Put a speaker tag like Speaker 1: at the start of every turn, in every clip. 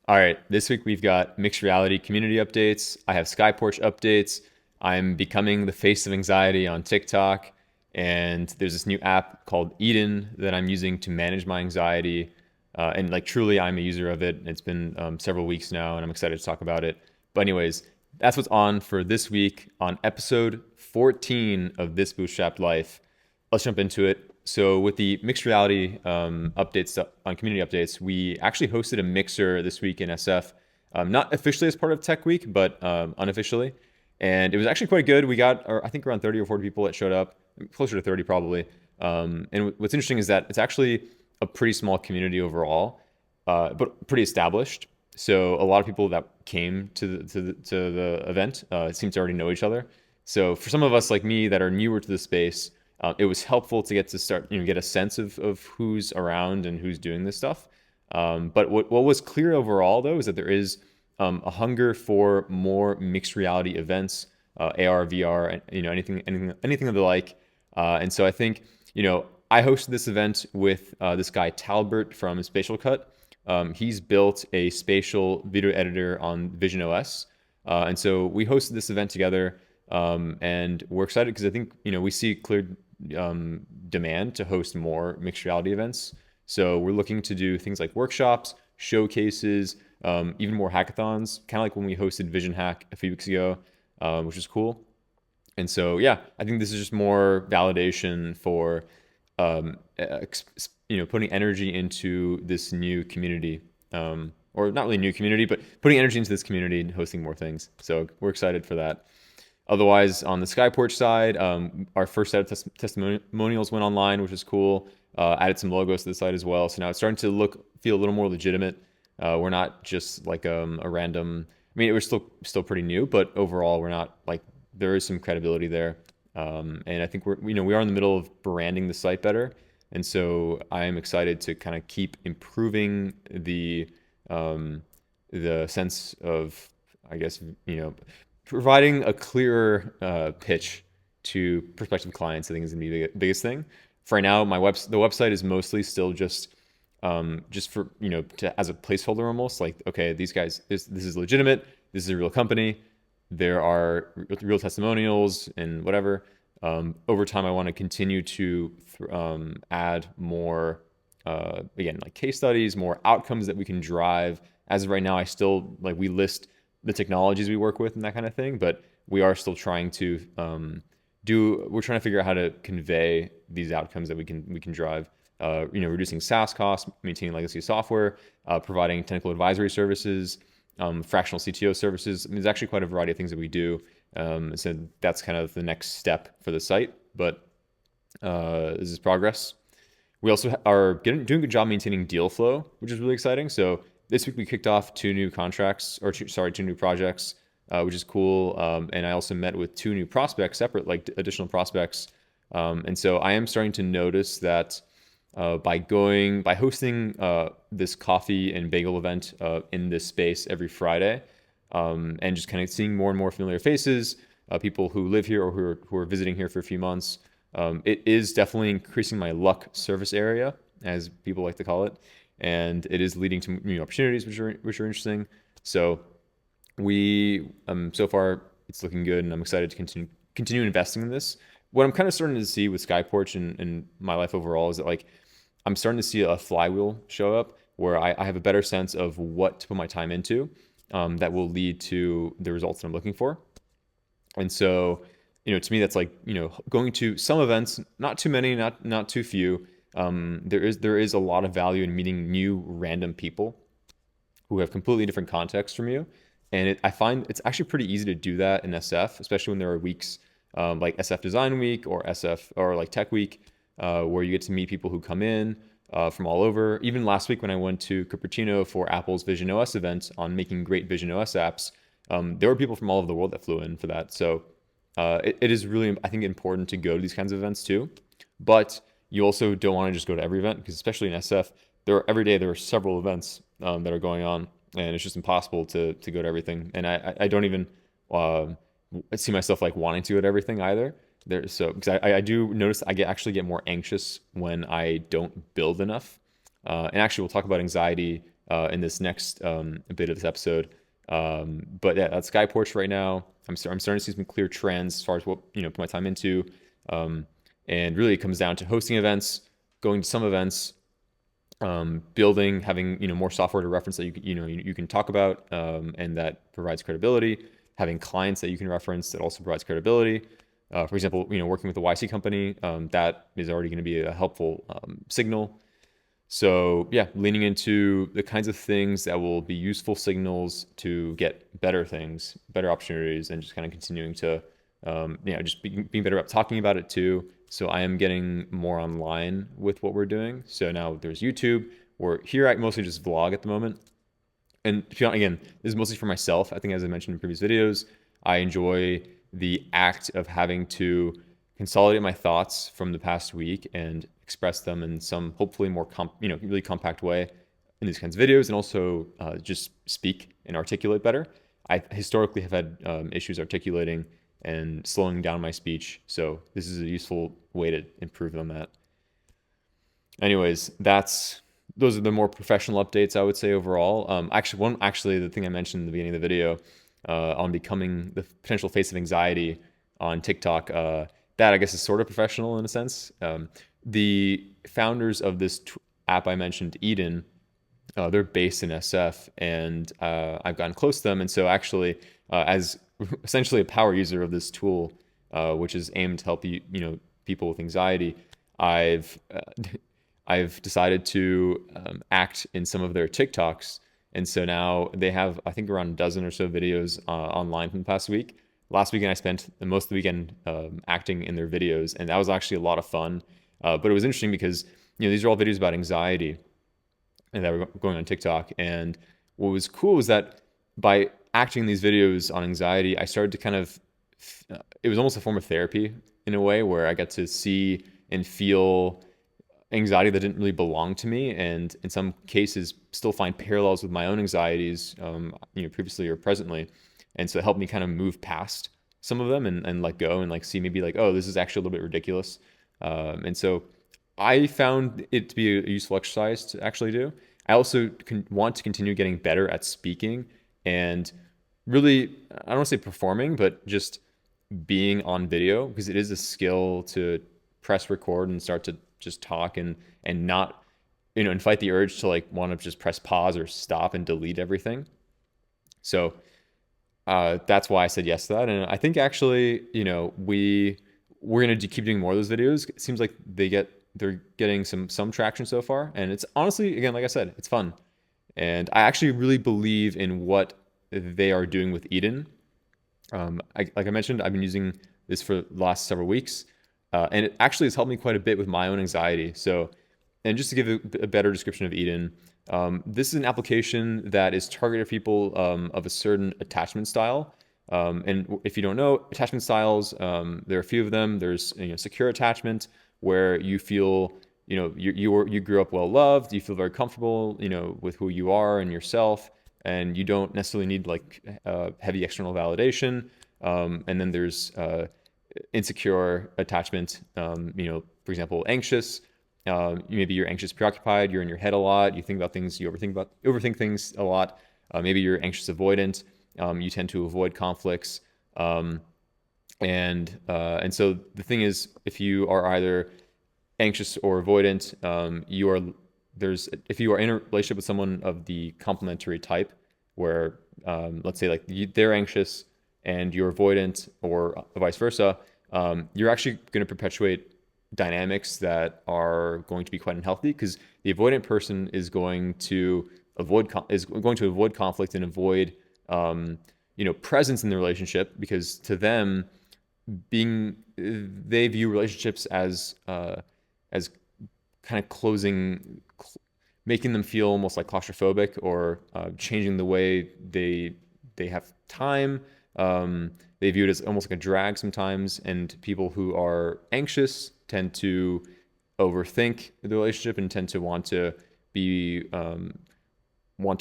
Speaker 1: All right, this week we've got mixed reality community updates. I have Sky Porch updates. I'm becoming the face of anxiety on TikTok. And there's this new app called Eden that I'm using to manage my anxiety. And like truly, I'm a user of it. It's been several weeks now, and I'm excited to talk about it. But, anyways, that's what's on for this week on episode 14 of This Bootstrapped Life. Let's jump into it. So with the mixed reality updates on community updates, we actually hosted a mixer this week in SF, not officially as part of Tech Week, but unofficially, and it was actually quite good. We got, I think, around 30 or 40 people that showed up, closer to 30 probably. And what's interesting is that it's actually a pretty small community overall, but pretty established. So a lot of people that came to the event seem to already know each other. So for some of us like me that are newer to the space, it was helpful to get to start, get a sense of who's around and who's doing this stuff. But what was clear overall, though, is that there is a hunger for more mixed reality events, AR, VR, and anything of the like. And so I think, I hosted this event with this guy Talbert from Spatial Cut. He's built a spatial video editor on Vision OS. And so we hosted this event together, and we're excited because I think, we see clear demand to host more mixed reality events. So we're looking to do things like workshops, showcases, even more hackathons, kind of like when we hosted Vision Hack a few weeks ago, which is cool. And so, yeah, I think this is just more validation for, putting energy into this new community, or not really new community, but putting energy into this community and hosting more things. So we're excited for that. Otherwise, on the Skyporch side, our first set of testimonials went online, which is cool. Added some logos to the site as well. So now it's starting to feel a little more legitimate. We're not just like a random. I mean, it was still pretty new, but overall, we're not like there is some credibility there. And I think we are in the middle of branding the site better. And so I am excited to kind of keep improving the sense of, I guess, providing a clearer pitch to prospective clients. I think is going to be the biggest thing. For right now, the website is mostly still just for as a placeholder almost. Like, okay, these guys, this is legitimate. This is a real company. There are real testimonials and whatever. Over time, I want to continue to add more, again, like case studies, more outcomes that we can drive. As of right now, we list the technologies we work with and that kind of thing, but we are still trying to we're trying to figure out how to convey these outcomes that we can drive. Reducing SaaS costs, maintaining legacy software, providing technical advisory services, fractional CTO services. I mean, there's actually quite a variety of things that we do. So that's kind of the next step for the site, but this is progress. We also are doing a good job maintaining deal flow, which is really exciting. So this week we kicked off two new projects, which is cool. And I also met with two new prospects, separate, like additional prospects. And so I am starting to notice that by hosting this coffee and bagel event in this space every Friday, and just kind of seeing more and more familiar faces, people who live here or who are visiting here for a few months, it is definitely increasing my luck service area, as people like to call it. And it is leading to new opportunities, which are interesting. So so far it's looking good, and I'm excited to continue investing in this. What I'm kind of starting to see with Skyporch and my life overall is that, like, I'm starting to see a flywheel show up where I have a better sense of what to put my time into, that will lead to the results that I'm looking for. And so, to me, that's like, going to some events, not too many, not too few. There is a lot of value in meeting new random people who have completely different contexts from you. And I find it's actually pretty easy to do that in SF, especially when there are weeks like SF Design Week or SF or like Tech Week, where you get to meet people who come in from all over. Even last week when I went to Cupertino for Apple's Vision OS event on making great Vision OS apps, there were people from all over the world that flew in for that. So it is really, I think, important to go to these kinds of events too. But you also don't want to just go to every event, because especially in SF, every day there are several events that are going on, and it's just impossible to go to everything. And I don't even see myself like wanting to go to everything either. Because I do notice I actually get more anxious when I don't build enough. And actually, we'll talk about anxiety in this next bit of this episode. But yeah, that's Sky Porch right now. I'm starting to see some clear trends as far as what put my time into, and really it comes down to hosting events, going to some events, building, having more software to reference that you can talk about, and that provides credibility. Having clients that you can reference that also provides credibility. For example, working with a YC company, that is already going to be a helpful signal. So yeah, leaning into the kinds of things that will be useful signals to get better things, better opportunities, and just kind of continuing to, just being better about talking about it too. So I am getting more online with what we're doing. So now there's YouTube. Here I mostly just vlog at the moment. And again, this is mostly for myself. I think, as I mentioned in previous videos, I enjoy the act of having to consolidate my thoughts from the past week and express them in some hopefully more really compact way in these kinds of videos, and also just speak and articulate better. I historically have had issues articulating and slowing down my speech, so this is a useful way to improve on that. Anyways, those are the more professional updates I would say overall. Actually, the thing I mentioned in the beginning of the video on becoming the potential face of anxiety on TikTok, that I guess is sort of professional in a sense. The founders of this app I mentioned, Eden, they're based in SF, and I've gotten close to them. And so actually, as essentially a power user of this tool, which is aimed to help people with anxiety, I've decided to act in some of their TikToks. And so now they have, I think, around a dozen or so videos online from the past week. Last weekend, I spent most of the weekend acting in their videos, and that was actually a lot of fun. But it was interesting because these are all videos about anxiety and that were going on TikTok. And what was cool was that by acting these videos on anxiety, I started to kind of, it was almost a form of therapy in a way, where I got to see and feel anxiety that didn't really belong to me, and in some cases still find parallels with my own anxieties, previously or presently. And so it helped me kind of move past some of them and let go and like see maybe like, oh, this is actually a little bit ridiculous. And so I found it to be a useful exercise to actually do. I also want to continue getting better at speaking and really, I don't want to say performing, but just being on video, because it is a skill to press record and start to just talk and not, and fight the urge to like want to just press pause or stop and delete everything. So that's why I said yes to that. And I think actually, we're going to keep doing more of those videos. It seems like they're getting some traction so far. And it's honestly, again, like I said, it's fun. And I actually really believe in what they are doing with Eden. Like I mentioned, I've been using this for the last several weeks. And it actually has helped me quite a bit with my own anxiety. So, and just to give a better description of Eden, this is an application that is targeted for people of a certain attachment style. And if you don't know attachment styles, there are a few of them. There's secure attachment, where you feel you grew up well loved, you feel very comfortable with who you are and yourself, and you don't necessarily need like heavy external validation. And then there's insecure attachment. For example, anxious. Maybe you're anxious, preoccupied. You're in your head a lot. You think about things. You overthink things a lot. Maybe you're anxious, avoidant. You tend to avoid conflicts. And so the thing is, if you are either anxious or avoidant, if you are in a relationship with someone of the complementary type, where let's say like they're anxious and you're avoidant, or vice versa, you're actually going to perpetuate dynamics that are going to be quite unhealthy, because the avoidant person is going to avoid conflict and avoid presence in the relationship, because to them, they view relationships as kind of closing, making them feel almost like claustrophobic, or changing the way they have time. They view it as almost like a drag sometimes, and people who are anxious tend to overthink the relationship and tend to want to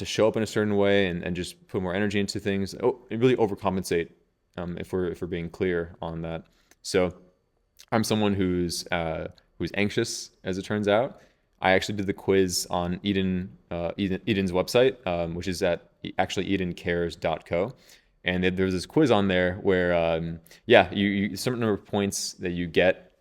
Speaker 1: show up in a certain way and just put more energy into things. And really overcompensate, if we're being clear on that. So I'm someone who's anxious, as it turns out. I actually did the quiz on Eden's website, which is at actually edencares.co. And there was this quiz on there where, yeah, you certain number of points that you get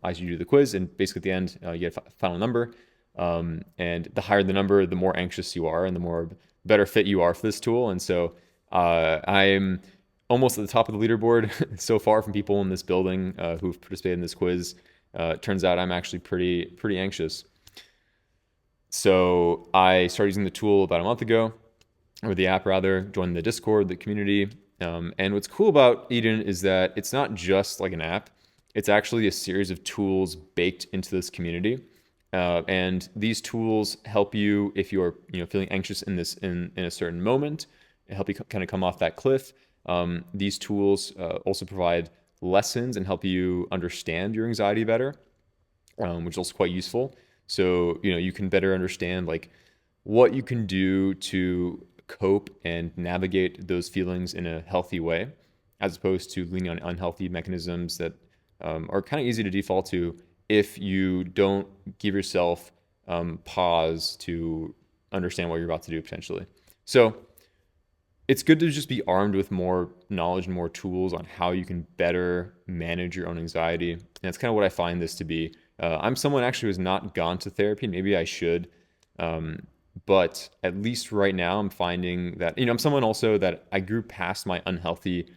Speaker 1: as you do the quiz, and basically at the end you get a final number. And the higher the number, the more anxious you are, and the more better fit you are for this tool. And so I'm almost at the top of the leaderboard so far from people in this building who've participated in this quiz. It turns out I'm actually pretty anxious. So I started using the tool about a month ago, or the app rather, joined the Discord, the community. And what's cool about Eden is that it's not just like an app. It's actually a series of tools baked into this community. And these tools help you if you're feeling anxious in a certain moment, and help you kind of come off that cliff. These tools also provide lessons and help you understand your anxiety better, which is also quite useful. So you can better understand like what you can do to cope and navigate those feelings in a healthy way, as opposed to leaning on unhealthy mechanisms that are kind of easy to default to if you don't give yourself pause to understand what you're about to do potentially. So it's good to just be armed with more knowledge and more tools on how you can better manage your own anxiety. And that's kind of what I find this to be. I'm someone actually who has not gone to therapy. Maybe I should. But at least right now, I'm finding that, I'm someone also that I grew past my unhealthy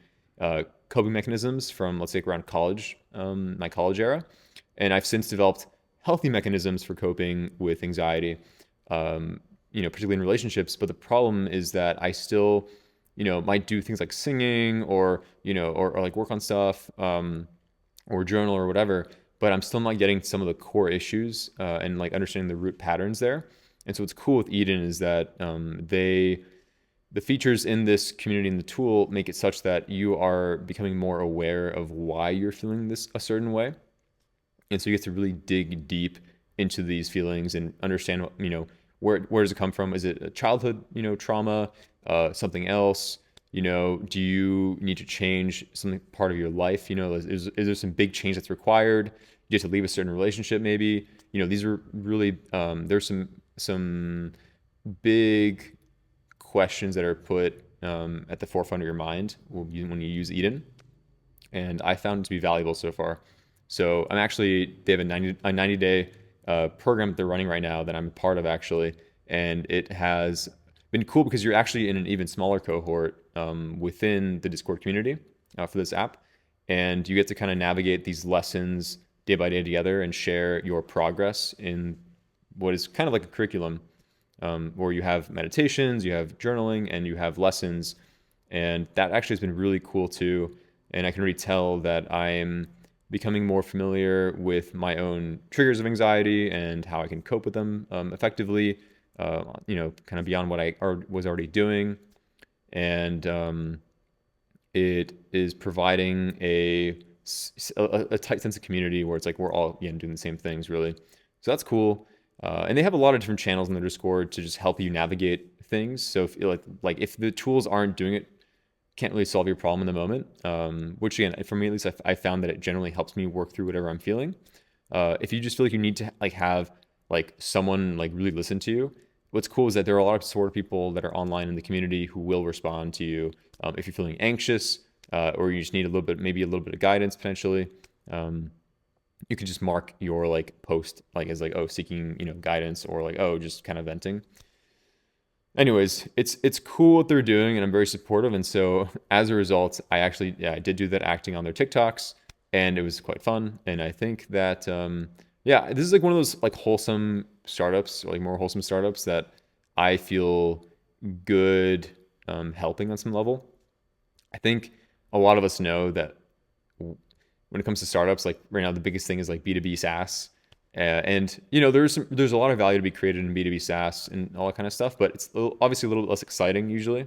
Speaker 1: coping mechanisms from, let's say, around college, my college era. And I've since developed healthy mechanisms for coping with anxiety, particularly in relationships. But the problem is that I still, might do things like singing or like work on stuff or journal or whatever. But I'm still not getting some of the core issues and like understanding the root patterns there. And so what's cool with Eden is that the features in this community and the tool make it such that you are becoming more aware of why you're feeling this a certain way. And so you get to really dig deep into these feelings and understand, where does it come from? Is it a childhood, trauma, something else? Do you need to change something part of your life? Is there some big change that's required? You have to leave a certain relationship, maybe. These are really there's some big questions that are put at the forefront of your mind when you use Eden, and I found it to be valuable so far. So they have a 90-day program that they're running right now that I'm a part of actually, and it has been cool because you're actually in an even smaller cohort within the Discord community for this app, and you get to kind of navigate these lessons day by day together and share your progress in what is kind of like a curriculum where you have meditations, you have journaling, and you have lessons, and that actually has been really cool too. And I can really tell that I'm becoming more familiar with my own triggers of anxiety and how I can cope with them effectively, kind of beyond what I was already doing. And it is providing a tight sense of community where it's like we're all doing the same things really. So that's cool. And they have a lot of different channels in their Discord to just help you navigate things. So if the tools aren't doing it, can't really solve your problem in the moment, which again, for me at least, I found that it generally helps me work through whatever I'm feeling. If you just feel like you need to have someone really listen to you, what's cool is that there are a lot of sort of people that are online in the community who will respond to you if you're feeling anxious or you just need maybe a little bit of guidance potentially. You could just mark your post as seeking guidance or just kind of venting. Anyways, it's cool what they're doing, and I'm very supportive. And so as a result, I did do that acting on their TikToks, and it was quite fun. And I think that this is one of those wholesome startups, more wholesome startups that I feel good helping on some level. I think a lot of us know that when it comes to startups, right now the biggest thing is B2B SaaS. And there's a lot of value to be created in B2B SaaS and all that kind of stuff, but it's obviously a little bit less exciting usually.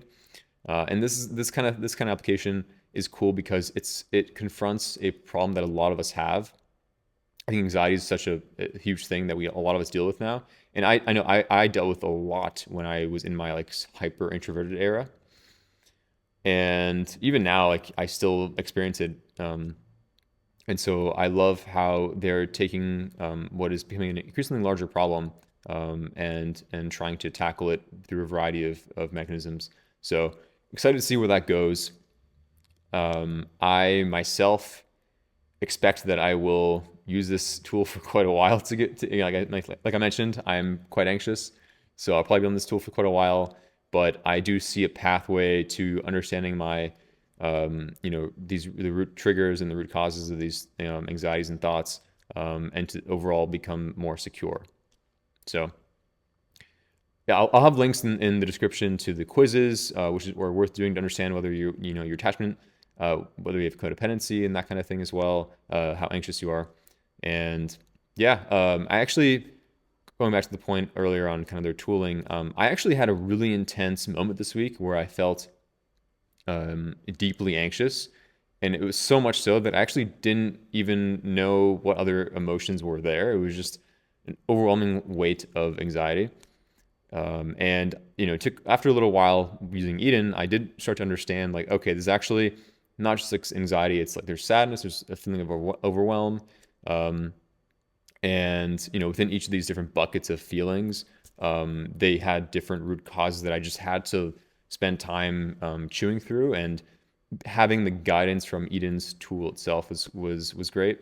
Speaker 1: And this kind of application is cool because it confronts a problem that a lot of us have. I think anxiety is such a huge thing that a lot of us deal with now. And I know I dealt with a lot when I was in my hyper introverted era. And even now, I still experience it. And so I love how they're taking what is becoming an increasingly larger problem and trying to tackle it through a variety of mechanisms. So excited to see where that goes. I myself expect that I will use this tool for quite a while to get to, like I mentioned, I'm quite anxious. So I'll probably be on this tool for quite a while, but I do see a pathway to understanding my, the root triggers and the root causes of these anxieties and thoughts, and to overall become more secure. So yeah, I'll have links in the description to the quizzes, which are worth doing to understand whether your attachment, whether you have codependency and that kind of thing as well, how anxious you are. And yeah, I actually, going back to the point earlier on kind of their tooling, I actually had a really intense moment this week where I felt deeply anxious. And it was so much so that I actually didn't even know what other emotions were there. It was just an overwhelming weight of anxiety. And it took after a little while using Eden, I did start to understand like, okay, this is actually not just like anxiety. It's like there's sadness, there's a feeling of overwhelm, and within each of these different buckets of feelings, they had different root causes that I just had to spend time chewing through. And having the guidance from Eden's tool itself was great.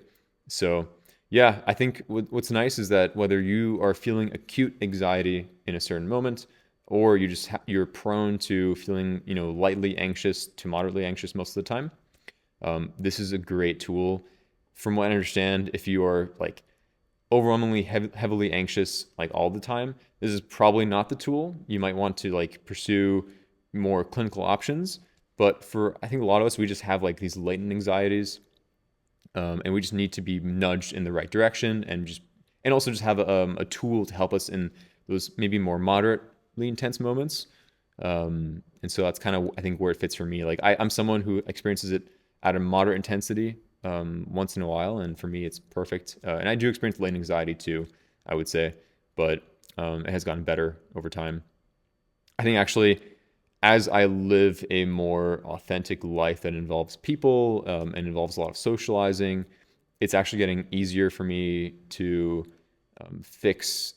Speaker 1: So yeah, I think what's nice is that whether you are feeling acute anxiety in a certain moment, or you're prone to feeling lightly anxious to moderately anxious most of the time, this is a great tool. From what I understand, if you are like overwhelmingly heavily anxious like all the time, this is probably not the tool. You might want to like pursue more clinical options. But for I think a lot of us, we just have like these latent anxieties, and we just need to be nudged in the right direction, and also just have a tool to help us in those maybe more moderately intense moments. And so that's kind of I think where it fits for me. Like I'm someone who experiences it at a moderate intensity once in a while, and for me it's perfect. And I do experience latent anxiety too, I would say, but it has gotten better over time. I think actually, as I live a more authentic life that involves people and involves a lot of socializing, it's actually getting easier for me to fix,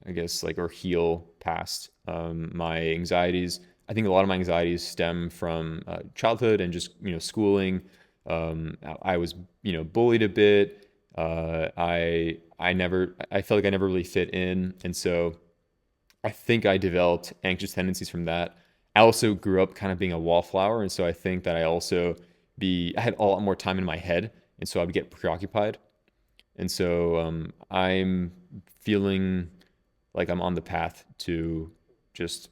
Speaker 1: I guess, like or heal past my anxieties. I think a lot of my anxieties stem from childhood and just schooling. I was bullied a bit. I felt like I never really fit in, and so I think I developed anxious tendencies from that. I also grew up kind of being a wallflower, and so I think that I had a lot more time in my head, and so I would get preoccupied. And so I'm feeling like I'm on the path to just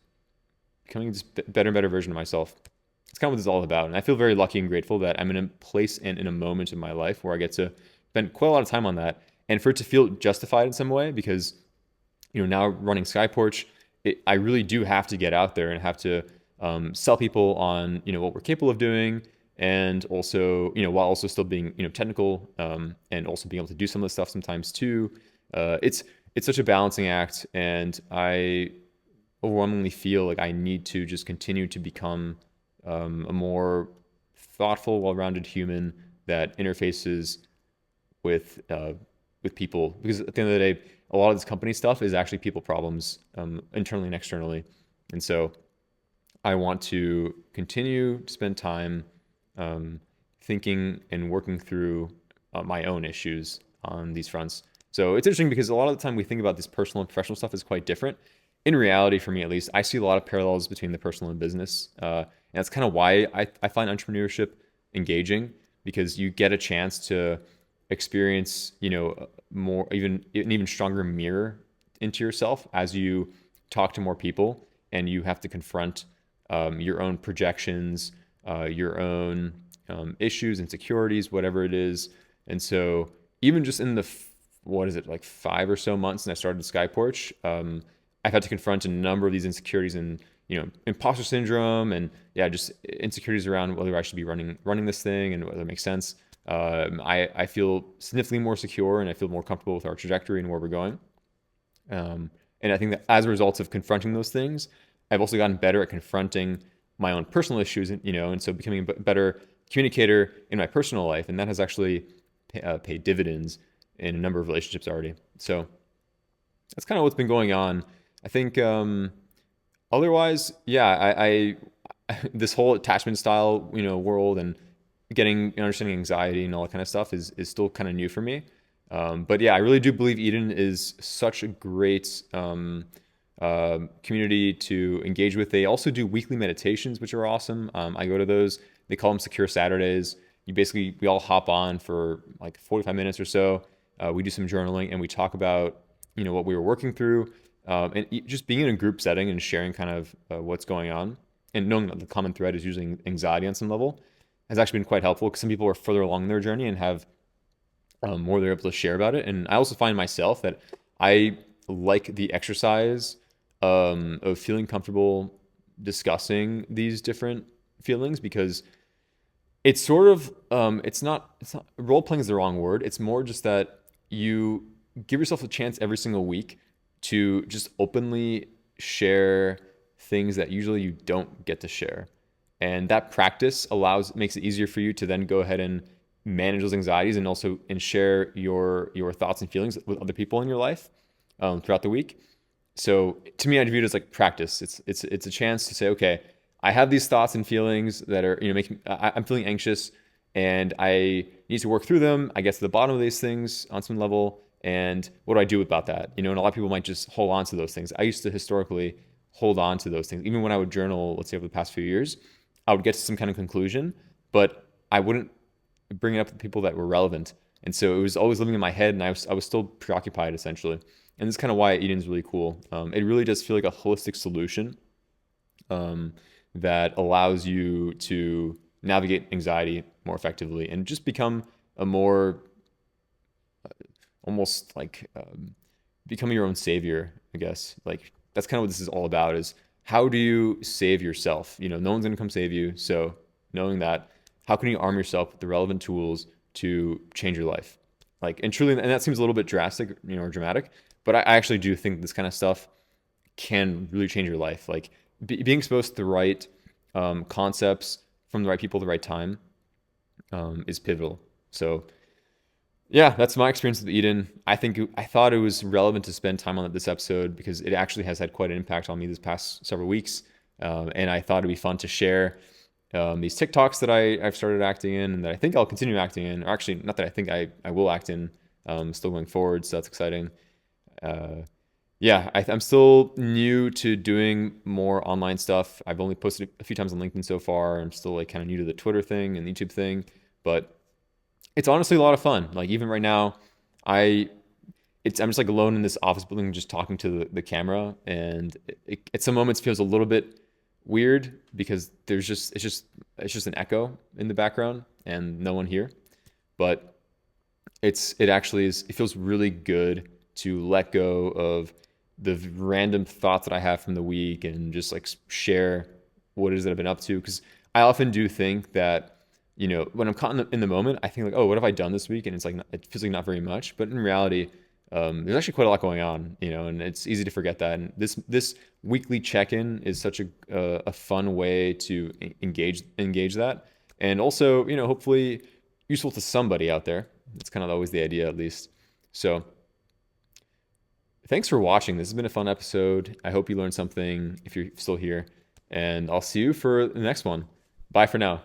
Speaker 1: becoming this better and better version of myself. It's kind of what it's all about. And I feel very lucky and grateful that I'm in a place and in a moment in my life where I get to spend quite a lot of time on that. And for it to feel justified in some way, because now running Skyporch, I really do have to get out there and have to sell people on what we're capable of doing, and also while also still being technical, and also being able to do some of the stuff sometimes too. It's such a balancing act, and I overwhelmingly feel like I need to just continue to become a more thoughtful, well-rounded human that interfaces with people, because at the end of the day, a lot of this company stuff is actually people problems, internally and externally. And so I want to continue to spend time thinking and working through my own issues on these fronts. So it's interesting because a lot of the time we think about this personal and professional stuff is quite different. In reality, for me at least, I see a lot of parallels between the personal and business. And that's kind of why I find entrepreneurship engaging, because you get a chance to experience, more, an even stronger mirror into yourself as you talk to more people, and you have to confront your own projections, your own issues, insecurities, whatever it is. And so even just in the, what is it, like 5 or so months since I started Skyporch, I've had to confront a number of these insecurities and, imposter syndrome, and yeah, just insecurities around whether I should be running this thing and whether it makes sense. I feel significantly more secure, and I feel more comfortable with our trajectory and where we're going. And I think that as a result of confronting those things, I've also gotten better at confronting my own personal issues, and so becoming a better communicator in my personal life. And that has actually paid dividends in a number of relationships already. So that's kind of what's been going on. I think otherwise, yeah, this whole attachment style, world and getting understanding anxiety and all that kind of stuff is still kind of new for me. But yeah, I really do believe Eden is such a great community to engage with. They also do weekly meditations, which are awesome. I go to those. They call them Secure Saturdays. We all hop on for like 45 minutes or so. We do some journaling and we talk about what we were working through, and just being in a group setting and sharing kind of what's going on, and knowing that the common thread is usually anxiety on some level has actually been quite helpful because some people are further along their journey and have more they're able to share about it. And I also find myself that I like the exercise of feeling comfortable discussing these different feelings because it's sort of it's not role playing is the wrong word. It's more just that you give yourself a chance every single week to just openly share things that usually you don't get to share. And that practice makes it easier for you to then go ahead and manage those anxieties and also share your thoughts and feelings with other people in your life throughout the week. So to me, I view it as like practice. It's a chance to say, okay, I have these thoughts and feelings that are making I'm feeling anxious, and I need to work through them. I get to the bottom of these things on some level, and what do I do about that? And a lot of people might just hold on to those things. I used to historically hold on to those things, even when I would journal. Let's say over the past few years, I would get to some kind of conclusion, but I wouldn't bring it up with people that were relevant. And so it was always living in my head, and I was still preoccupied essentially. And this is kind of why Eden's really cool. It really does feel like a holistic solution that allows you to navigate anxiety more effectively and just become a more almost like becoming your own savior, I guess. Like that's kind of what this is all about: is how do you save yourself? No one's gonna come save you. So knowing that, how can you arm yourself with the relevant tools to change your life? Like, and truly, and that seems a little bit drastic, or dramatic, but I actually do think this kind of stuff can really change your life. Like being exposed to the right concepts from the right people at the right time is pivotal. So yeah, that's my experience with Eden. I thought it was relevant to spend time on this episode because it actually has had quite an impact on me this past several weeks, and I thought it'd be fun to share these TikToks that I've started acting in and that I think I'll continue acting in. Or actually, not that I think I will act in, still going forward. So that's exciting. Yeah, I'm still new to doing more online stuff. I've only posted a few times on LinkedIn so far. I'm still like kind of new to the Twitter thing and the YouTube thing, but it's honestly a lot of fun. Like even right now, I I'm just like alone in this office building, just talking to the camera, and at some moments feels a little bit weird because it's just an echo in the background and no one here. But it actually is. It feels really good to let go of the random thoughts that I have from the week and just like share what it is that I've been up to. Because I often do think that, when I'm caught in the moment, I think like, oh, what have I done this week? And it's like, it feels like not very much. But in reality, there's actually quite a lot going on, and it's easy to forget that. And this weekly check-in is such a fun way to engage that, and also, hopefully useful to somebody out there. That's kind of always the idea, at least. So thanks for watching. This has been a fun episode. I hope you learned something if you're still here, and I'll see you for the next one. Bye for now.